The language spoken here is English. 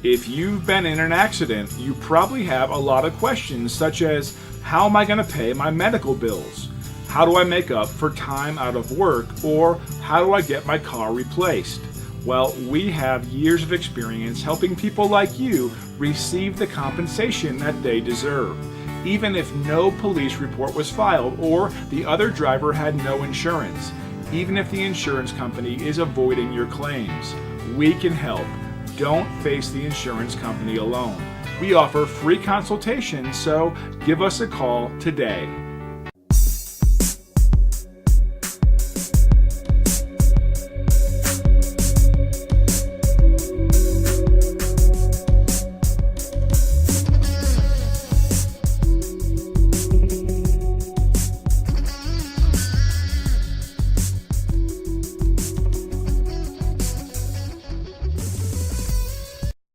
If you've been in an accident, you probably have a lot of questions such as, how am I going to pay my medical bills? How do I make up for time out of work? Or how do I get my car replaced? Well, we have years of experience helping people like you receive the compensation that they deserve, even if no police report was filed or the other driver had no insurance, even if the insurance company is avoiding your claims. We can help. Don't face the insurance company alone. We offer free consultations, so give us a call today.